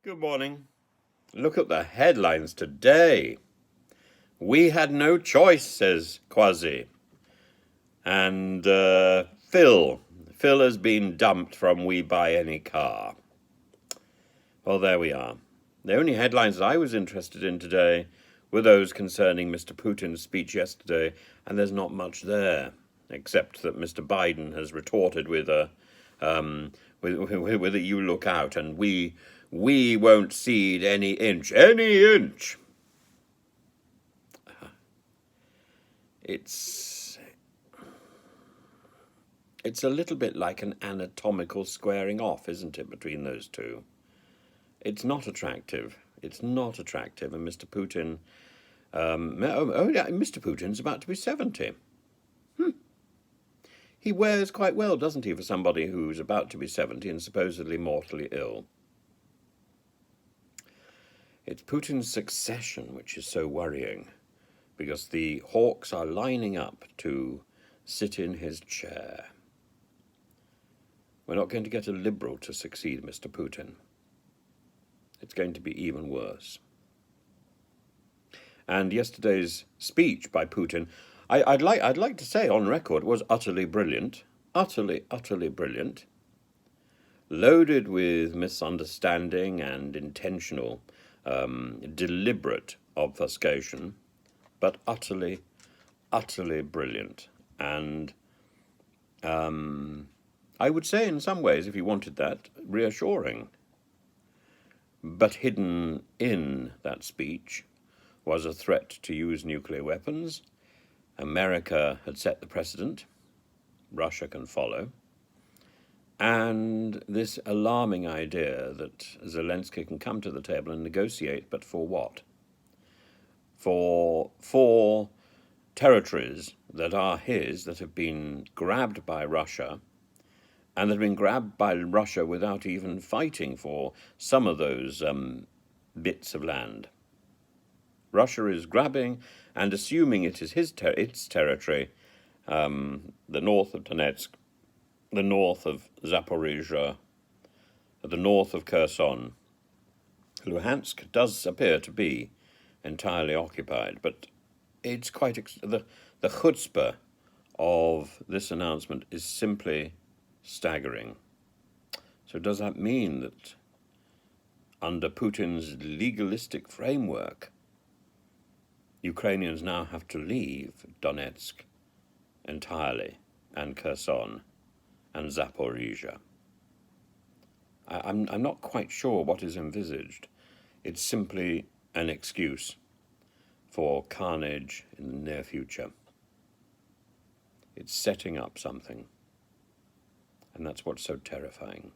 Good morning. Look at the headlines today. We had no choice, says Kwasi. And Phil has been dumped from We Buy Any Car. Well, there we are. The only headlines that I was interested in today were those concerning Mr. Putin's speech yesterday, and there's not much there, except that Mr. Biden has retorted with a you look out, and we won't cede any inch. Any inch. It's a little bit like an anatomical squaring off, isn't it, between those two? It's not attractive. It's not attractive, and Mr. Putin, Mr. Putin's about to be 70. He wears quite well, doesn't he, for somebody who's about to be 70 and supposedly mortally ill? It's Putin's succession which is so worrying, because the hawks are lining up to sit in his chair. We're not going to get a liberal to succeed Mr. Putin. It's going to be even worse. And yesterday's speech by Putin, I'd like to say on record, was utterly brilliant, utterly brilliant, loaded with misunderstanding and intentional, deliberate obfuscation, but utterly brilliant. And I would say in some ways, if you wanted that, reassuring. But hidden in that speech was a threat to use nuclear weapons. America had set the precedent. Russia can follow. And this alarming idea that Zelensky can come to the table and negotiate, but for what? For territories that are his, that have been grabbed by Russia, and that have been grabbed by Russia without even fighting for some of those bits of land. Russia is grabbing and assuming it is its territory, the north of Donetsk, the north of Zaporizhia, the north of Kherson. Luhansk does appear to be entirely occupied, but it's quite the chutzpah of this announcement is simply staggering. So does that mean that under Putin's legalistic framework, Ukrainians now have to leave Donetsk entirely, and Kherson and Zaporizhia? I'm not quite sure what is envisaged. It's simply an excuse for carnage in the near future. It's setting up something, and that's what's so terrifying.